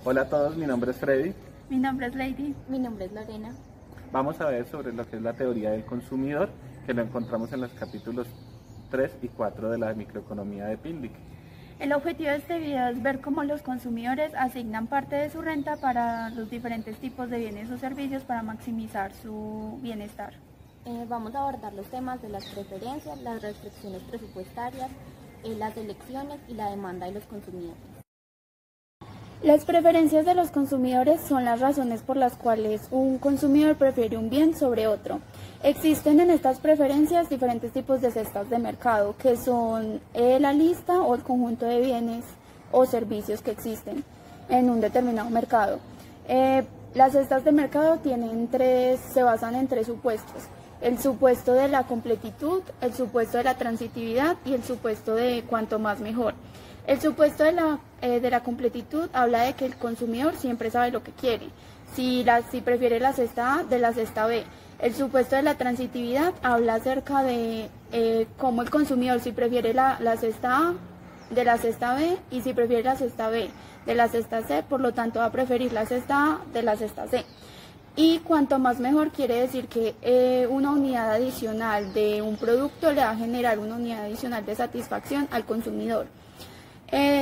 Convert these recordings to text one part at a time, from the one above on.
Hola a todos, mi nombre es Freddy. Mi nombre es Lady. Mi nombre es Lorena. Vamos a ver sobre lo que es la teoría del consumidor, que lo encontramos en los capítulos 3 y 4 de la microeconomía de Pildig. El objetivo de este video es ver cómo los consumidores asignan parte de su renta para los diferentes tipos de bienes o servicios para maximizar su bienestar. Vamos a abordar los temas de las preferencias, las restricciones presupuestarias, las elecciones y la demanda de los consumidores. Las preferencias de los consumidores son las razones por las cuales un consumidor prefiere un bien sobre otro. Existen en estas preferencias diferentes tipos de cestas de mercado, que son la lista o el conjunto de bienes o servicios que existen en un determinado mercado. Las cestas de mercado se basan en tres supuestos: el supuesto de la completitud, el supuesto de la transitividad y el supuesto de cuanto más mejor. El supuesto de la completitud habla de que el consumidor siempre sabe lo que quiere, si prefiere la cesta A de la cesta B. El supuesto de la transitividad habla acerca de cómo el consumidor si prefiere la cesta A de la cesta B y si prefiere la cesta B de la cesta C, por lo tanto va a preferir la cesta A de la cesta C. Y cuanto más mejor quiere decir que una unidad adicional de un producto le va a generar una unidad adicional de satisfacción al consumidor.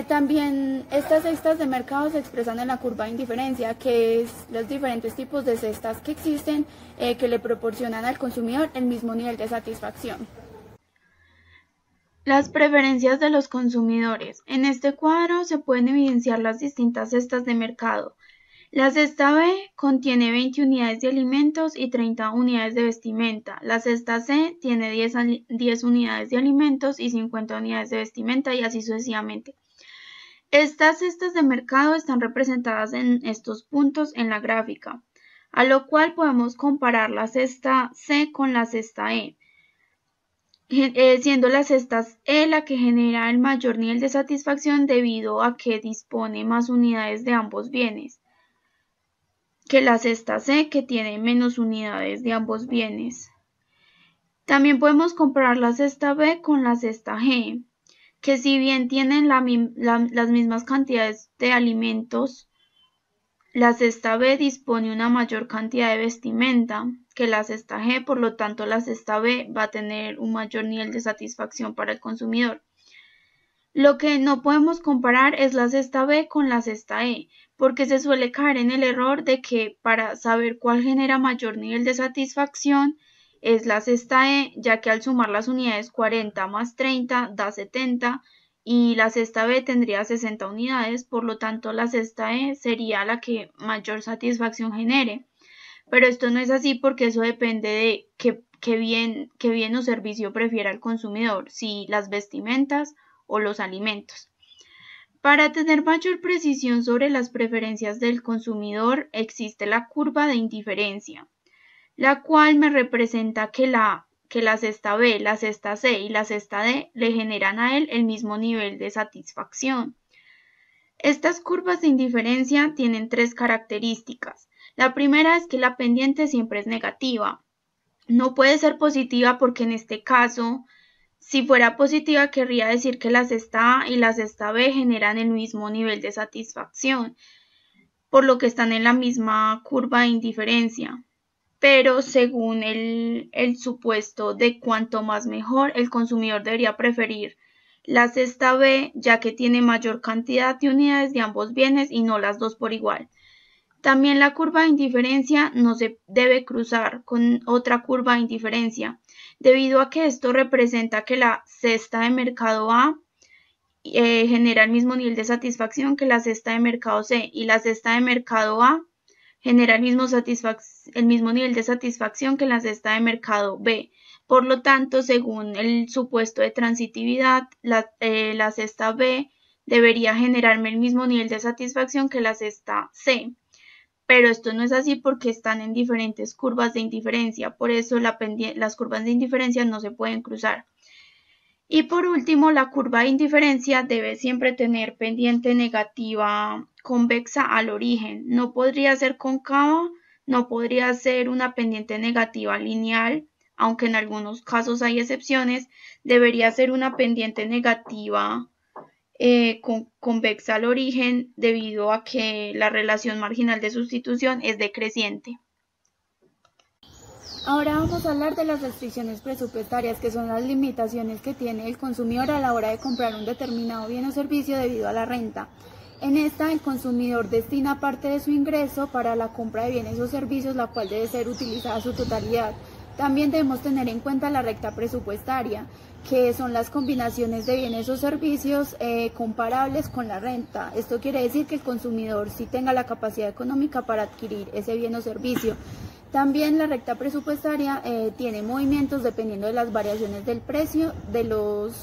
También estas cestas de mercado se expresan en la curva de indiferencia, que es los diferentes tipos de cestas que existen que le proporcionan al consumidor el mismo nivel de satisfacción. Las preferencias de los consumidores. En este cuadro se pueden evidenciar las distintas cestas de mercado. La cesta B contiene 20 unidades de alimentos y 30 unidades de vestimenta. La cesta C tiene 10 unidades de alimentos y 50 unidades de vestimenta, y así sucesivamente. Estas cestas de mercado están representadas en estos puntos en la gráfica, a lo cual podemos comparar la cesta C con la cesta E, siendo la cesta E la que genera el mayor nivel de satisfacción debido a que dispone más unidades de ambos bienes que la cesta C, que tiene menos unidades de ambos bienes. También podemos comparar la cesta B con la cesta G, que si bien tienen las mismas cantidades de alimentos, la cesta B dispone una mayor cantidad de vestimenta que la cesta G, por lo tanto la cesta B va a tener un mayor nivel de satisfacción para el consumidor. Lo que no podemos comparar es la cesta B con la cesta E, porque se suele caer en el error de que para saber cuál genera mayor nivel de satisfacción es la cesta E, ya que al sumar las unidades 40 más 30 da 70 y la cesta B tendría 60 unidades, por lo tanto la cesta E sería la que mayor satisfacción genere. Pero esto no es así, porque eso depende de qué bien o servicio prefiera el consumidor, si las vestimentas o los alimentos. Para tener mayor precisión sobre las preferencias del consumidor, existe la curva de indiferencia, la cual me representa que la cesta B, la cesta C y la cesta D le generan a él el mismo nivel de satisfacción. Estas curvas de indiferencia tienen tres características. La primera es que la pendiente siempre es negativa. No puede ser positiva porque en este caso, si fuera positiva, querría decir que la cesta A y la cesta B generan el mismo nivel de satisfacción, por lo que están en la misma curva de indiferencia. Pero según el supuesto de cuanto más mejor, el consumidor debería preferir la cesta B, ya que tiene mayor cantidad de unidades de ambos bienes y no las dos por igual. También la curva de indiferencia no se debe cruzar con otra curva de indiferencia, debido a que esto representa que la cesta de mercado A genera el mismo nivel de satisfacción que la cesta de mercado C, y la cesta de mercado A genera el mismo nivel de satisfacción que la cesta de mercado B. Por lo tanto, según el supuesto de transitividad, la cesta B debería generarme el mismo nivel de satisfacción que la cesta C. Pero esto no es así porque están en diferentes curvas de indiferencia, por eso las curvas de indiferencia no se pueden cruzar. Y por último, la curva de indiferencia debe siempre tener pendiente negativa convexa al origen. No podría ser cóncava, no podría ser una pendiente negativa lineal, aunque en algunos casos hay excepciones. Debería ser una pendiente negativa convexa al origen debido a que la relación marginal de sustitución es decreciente. Ahora vamos a hablar de las restricciones presupuestarias, que son las limitaciones que tiene el consumidor a la hora de comprar un determinado bien o servicio debido a la renta. En esta, el consumidor destina parte de su ingreso para la compra de bienes o servicios, la cual debe ser utilizada a su totalidad. También debemos tener en cuenta la recta presupuestaria, que son las combinaciones de bienes o servicios comparables con la renta. Esto quiere decir que el consumidor sí tenga la capacidad económica para adquirir ese bien o servicio. También la recta presupuestaria tiene movimientos dependiendo de las variaciones del precio de los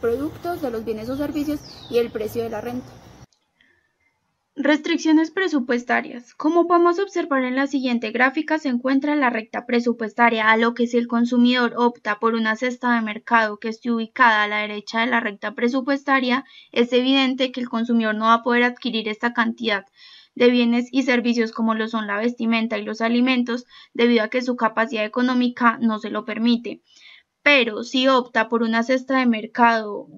productos, de los bienes o servicios y el precio de la renta. Restricciones presupuestarias. Como podemos observar en la siguiente gráfica, se encuentra la recta presupuestaria, a lo que si el consumidor opta por una cesta de mercado que esté ubicada a la derecha de la recta presupuestaria, es evidente que el consumidor no va a poder adquirir esta cantidad de bienes y servicios como lo son la vestimenta y los alimentos, debido a que su capacidad económica no se lo permite. Pero si opta por una cesta de mercado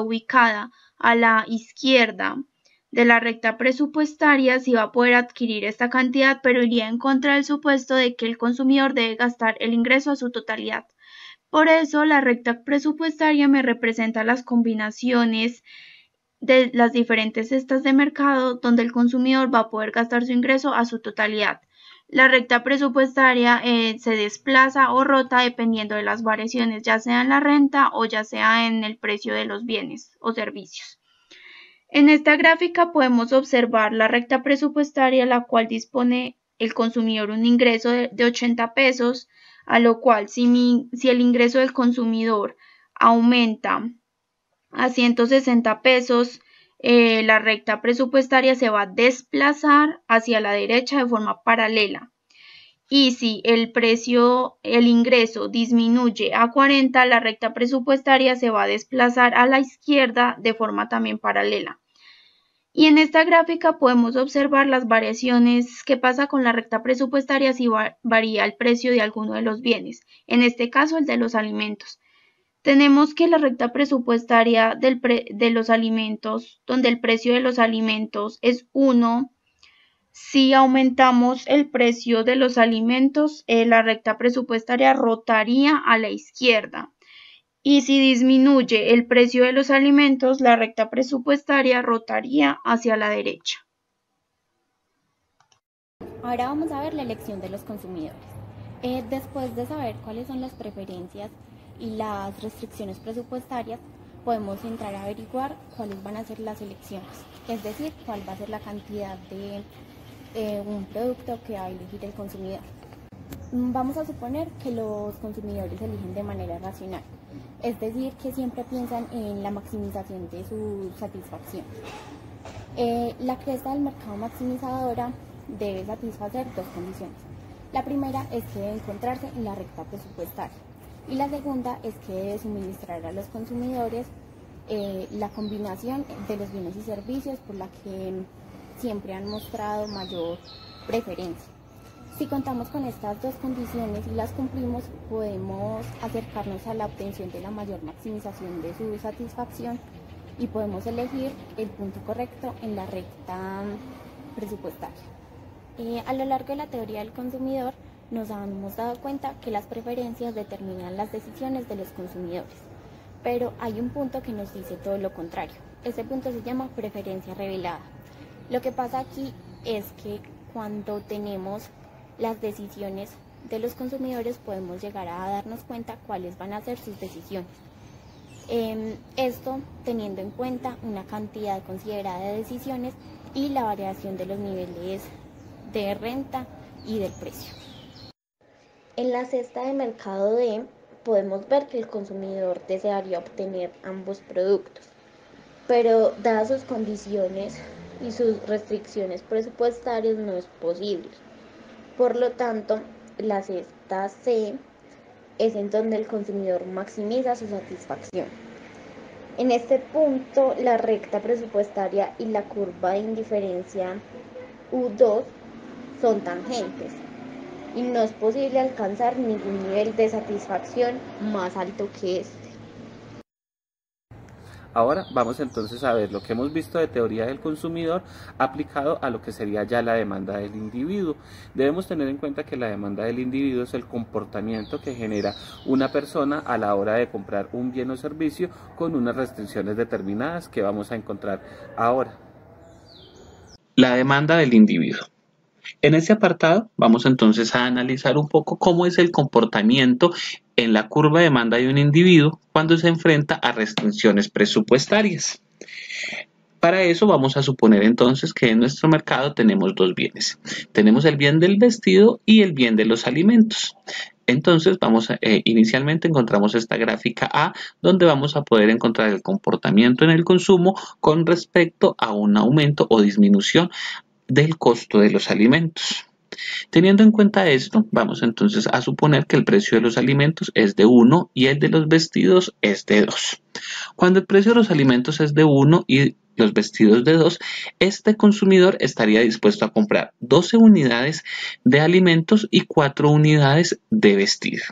ubicada a la izquierda de la recta presupuestaria, sí va a poder adquirir esta cantidad, pero iría en contra del supuesto de que el consumidor debe gastar el ingreso a su totalidad. Por eso, la recta presupuestaria me representa las combinaciones de las diferentes cestas de mercado donde el consumidor va a poder gastar su ingreso a su totalidad. La recta presupuestaria se desplaza o rota dependiendo de las variaciones, ya sea en la renta o ya sea en el precio de los bienes o servicios. En esta gráfica podemos observar la recta presupuestaria, la cual dispone el consumidor un ingreso de 80 pesos, a lo cual si el ingreso del consumidor aumenta a 160 pesos, la recta presupuestaria se va a desplazar hacia la derecha de forma paralela. Y si el ingreso disminuye a 40, la recta presupuestaria se va a desplazar a la izquierda de forma también paralela. Y en esta gráfica podemos observar las variaciones que pasa con la recta presupuestaria si varía el precio de alguno de los bienes, en este caso el de los alimentos. Tenemos que la recta presupuestaria de los alimentos, donde el precio de los alimentos es 1, si aumentamos el precio de los alimentos, la recta presupuestaria rotaría a la izquierda. Y si disminuye el precio de los alimentos, la recta presupuestaria rotaría hacia la derecha. Ahora vamos a ver la elección de los consumidores. Después de saber cuáles son las preferencias y las restricciones presupuestarias, podemos entrar a averiguar cuáles van a ser las elecciones, es decir, cuál va a ser la cantidad de un producto que va a elegir el consumidor. Vamos a suponer que los consumidores eligen de manera racional, es decir, que siempre piensan en la maximización de su satisfacción. La cresta del mercado maximizadora debe satisfacer dos condiciones. La primera es que debe encontrarse en la recta presupuestaria y la segunda es que debe suministrar a los consumidores la combinación de los bienes y servicios por la que siempre han mostrado mayor preferencia. Si contamos con estas dos condiciones y las cumplimos, podemos acercarnos a la obtención de la mayor maximización de su satisfacción y podemos elegir el punto correcto en la recta presupuestaria. A lo largo de la teoría del consumidor nos hemos dado cuenta que las preferencias determinan las decisiones de los consumidores, pero hay un punto que nos dice todo lo contrario. Ese punto se llama preferencia revelada. Lo que pasa aquí es que cuando tenemos las decisiones de los consumidores podemos llegar a darnos cuenta cuáles van a ser sus decisiones. Esto teniendo en cuenta una cantidad considerada de decisiones y la variación de los niveles de renta y del precio. En la cesta de mercado D podemos ver que el consumidor desearía obtener ambos productos, pero dadas sus condiciones y sus restricciones presupuestarias no es posible. Por lo tanto, la cesta C es en donde el consumidor maximiza su satisfacción. En este punto, la recta presupuestaria y la curva de indiferencia U2 son tangentes y no es posible alcanzar ningún nivel de satisfacción más alto que este. Ahora vamos entonces a ver lo que hemos visto de teoría del consumidor aplicado a lo que sería ya la demanda del individuo. Debemos tener en cuenta que la demanda del individuo es el comportamiento que genera una persona a la hora de comprar un bien o servicio con unas restricciones determinadas que vamos a encontrar ahora. La demanda del individuo. En este apartado vamos entonces a analizar un poco cómo es el comportamiento en la curva de demanda de un individuo cuando se enfrenta a restricciones presupuestarias. Para eso vamos a suponer entonces que en nuestro mercado tenemos dos bienes. Tenemos el bien del vestido y el bien de los alimentos. Entonces inicialmente encontramos esta gráfica A, donde vamos a poder encontrar el comportamiento en el consumo con respecto a un aumento o disminución del costo de los alimentos. Teniendo en cuenta esto, vamos entonces a suponer que el precio de los alimentos es de 1 y el de los vestidos es de 2. Cuando el precio de los alimentos es de 1 y los vestidos de 2, este consumidor estaría dispuesto a comprar 12 unidades de alimentos y 4 unidades de vestido.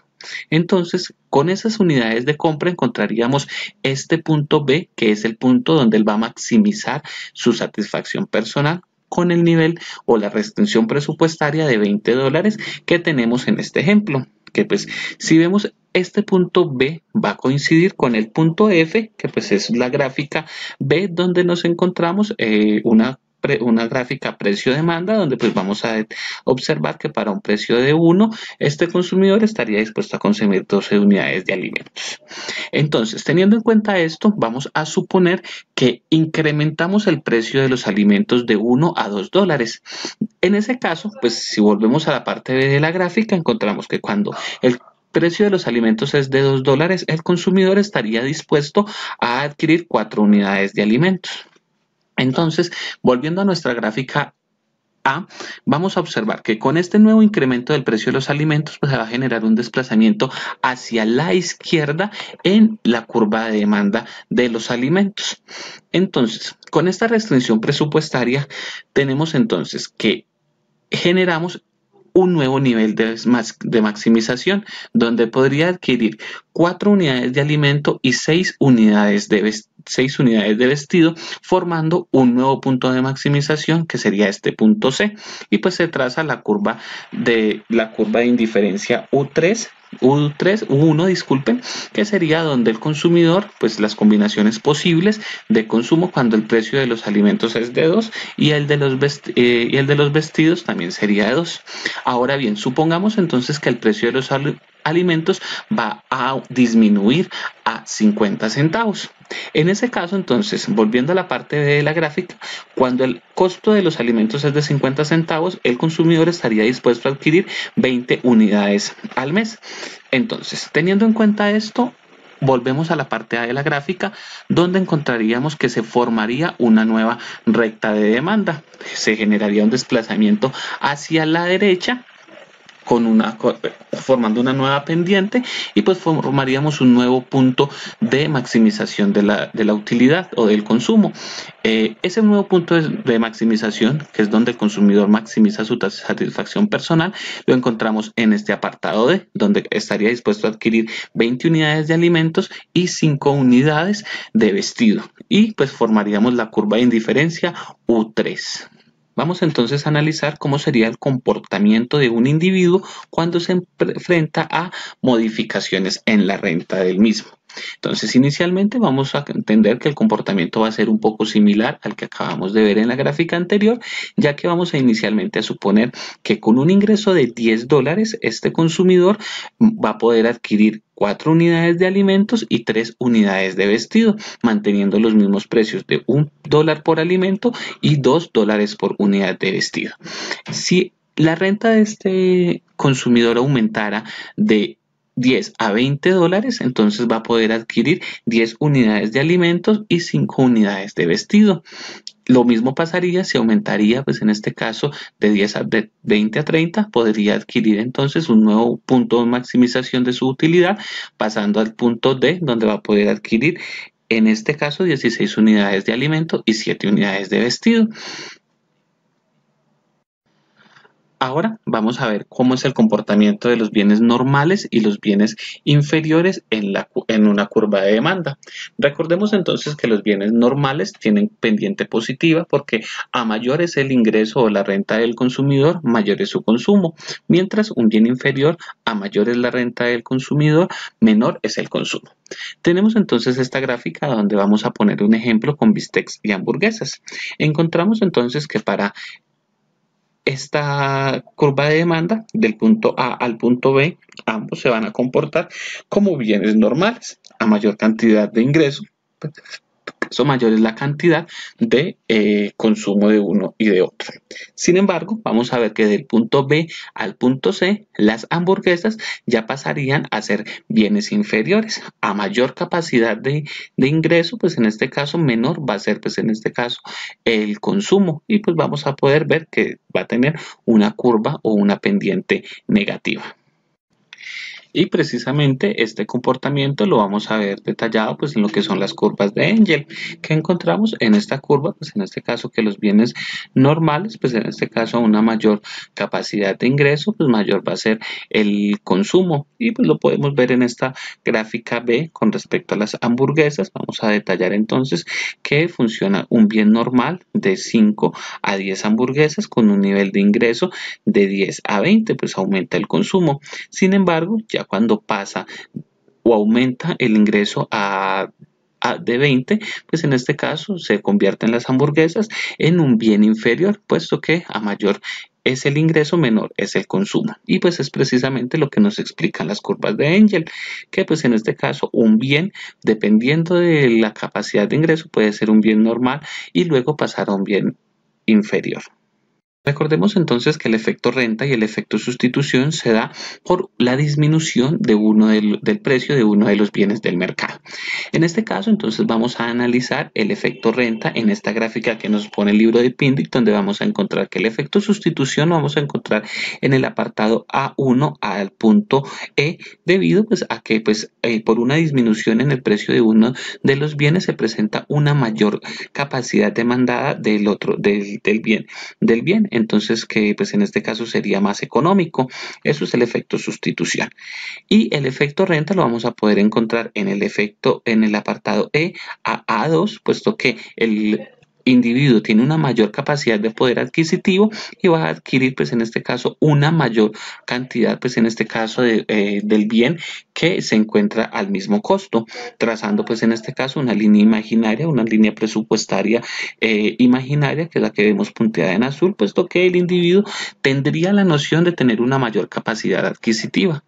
Entonces, con esas unidades de compra encontraríamos este punto B, que es el punto donde él va a maximizar su satisfacción personal con el nivel o la restricción presupuestaria de $20 que tenemos en este ejemplo. Que pues si vemos este punto B va a coincidir con el punto F, que pues es la gráfica B donde nos encontramos una gráfica precio-demanda, donde pues vamos a observar que para un precio de 1, este consumidor estaría dispuesto a consumir 12 unidades de alimentos. Entonces, teniendo en cuenta esto, vamos a suponer que incrementamos el precio de los alimentos de 1 a $2. En ese caso, pues si volvemos a la parte B de la gráfica, encontramos que cuando el precio de los alimentos es de $2, el consumidor estaría dispuesto a adquirir 4 unidades de alimentos. Entonces, volviendo a nuestra gráfica A, vamos a observar que con este nuevo incremento del precio de los alimentos, pues se va a generar un desplazamiento hacia la izquierda en la curva de demanda de los alimentos. Entonces, con esta restricción presupuestaria, tenemos entonces que generamos un nuevo nivel de maximización, donde podría adquirir 4 unidades de alimento y 6 unidades de vestido, formando un nuevo punto de maximización que sería este punto C, y pues se traza la curva de indiferencia U1, disculpen, que sería donde el consumidor, pues las combinaciones posibles de consumo cuando el precio de los alimentos es de 2 y el de los vestidos también sería de 2. Ahora bien, supongamos entonces que el precio de los alimentos va a disminuir a 50 centavos. En ese caso, entonces, volviendo a la parte de la gráfica, cuando el costo de los alimentos es de 50 centavos, el consumidor estaría dispuesto a adquirir 20 unidades al mes. Entonces, teniendo en cuenta esto, volvemos a la parte A de la gráfica, donde encontraríamos que se formaría una nueva recta de demanda. Se generaría un desplazamiento hacia la derecha, formando una nueva pendiente, y pues formaríamos un nuevo punto de maximización de la utilidad o del consumo. Ese nuevo punto de maximización, que es donde el consumidor maximiza su satisfacción personal, lo encontramos en este apartado D, donde estaría dispuesto a adquirir 20 unidades de alimentos y 5 unidades de vestido, y pues formaríamos la curva de indiferencia U3. Vamos entonces a analizar cómo sería el comportamiento de un individuo cuando se enfrenta a modificaciones en la renta del mismo. Entonces, inicialmente vamos a entender que el comportamiento va a ser un poco similar al que acabamos de ver en la gráfica anterior, ya que vamos a inicialmente a suponer que con un ingreso de $10, este consumidor va a poder adquirir 4 unidades de alimentos y 3 unidades de vestido, manteniendo los mismos precios de $1 por alimento y $2 por unidad de vestido. Si la renta de este consumidor aumentara de 10 a $20, entonces va a poder adquirir 10 unidades de alimentos y 5 unidades de vestido. Lo mismo pasaría si aumentaría, pues en este caso, de 20 a 30, podría adquirir entonces un nuevo punto de maximización de su utilidad, pasando al punto D, donde va a poder adquirir, en este caso, 16 unidades de alimento y 7 unidades de vestido. Ahora vamos a ver cómo es el comportamiento de los bienes normales y los bienes inferiores en una curva de demanda. Recordemos entonces que los bienes normales tienen pendiente positiva porque a mayor es el ingreso o la renta del consumidor, mayor es su consumo, mientras un bien inferior, a mayor es la renta del consumidor, menor es el consumo. Tenemos entonces esta gráfica donde vamos a poner un ejemplo con bistecs y hamburguesas. Encontramos entonces que para esta curva de demanda del punto A al punto B, ambos se van a comportar como bienes normales. A mayor cantidad de ingreso, eso mayor es la cantidad de consumo de uno y de otro. Sin embargo, vamos a ver que del punto B al punto C, las hamburguesas ya pasarían a ser bienes inferiores. A mayor capacidad de ingreso, pues en este caso menor va a ser, pues en este caso, el consumo. Y pues vamos a poder ver que va a tener una curva o una pendiente negativa. Y precisamente este comportamiento lo vamos a ver detallado pues en lo que son las curvas de Engel, que encontramos en esta curva, pues en este caso que los bienes normales, pues en este caso una mayor capacidad de ingreso, pues mayor va a ser el consumo, y pues lo podemos ver en esta gráfica B con respecto a las hamburguesas. Vamos a detallar entonces que funciona un bien normal de 5 a 10 hamburguesas con un nivel de ingreso de 10 a 20, pues aumenta el consumo. Sin embargo, ya cuando pasa o aumenta el ingreso de 20, pues en este caso se convierten las hamburguesas en un bien inferior, puesto que a mayor es el ingreso, menor es el consumo. Y pues es precisamente lo que nos explican las curvas de Engel, que pues en este caso un bien, dependiendo de la capacidad de ingreso, puede ser un bien normal y luego pasar a un bien inferior. Recordemos entonces que el efecto renta y el efecto sustitución se da por la disminución del precio de uno de los bienes del mercado. En este caso, entonces vamos a analizar el efecto renta en esta gráfica que nos pone el libro de Pindic, donde vamos a encontrar que el efecto sustitución lo vamos a encontrar en el apartado A1 al punto E, debido pues a que por una disminución en el precio de uno de los bienes se presenta una mayor capacidad demandada del bien. Entonces que pues en este caso sería más económico. Eso es el efecto sustitución. Y el efecto renta lo vamos a poder encontrar en el apartado E a A2, puesto que el individuo tiene una mayor capacidad de poder adquisitivo y va a adquirir pues en este caso una mayor cantidad pues en este caso del bien que se encuentra al mismo costo, trazando pues en este caso una línea imaginaria, una línea presupuestaria imaginaria, que es la que vemos punteada en azul, puesto que el individuo tendría la noción de tener una mayor capacidad adquisitiva.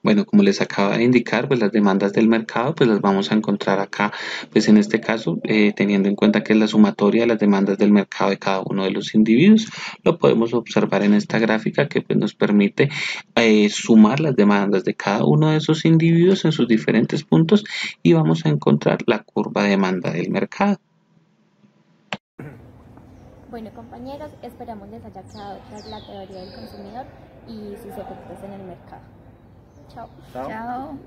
Bueno, como les acaba de indicar, pues las demandas del mercado, pues las vamos a encontrar acá, pues en este caso, teniendo en cuenta que es la sumatoria de las demandas del mercado de cada uno de los individuos. Lo podemos observar en esta gráfica que pues, nos permite sumar las demandas de cada uno de esos individuos en sus diferentes puntos y vamos a encontrar la curva de demanda del mercado. Bueno, compañeros, esperamos les haya quedado clara la teoría del consumidor y sus efectos en el mercado. Chao. Chao. Chao.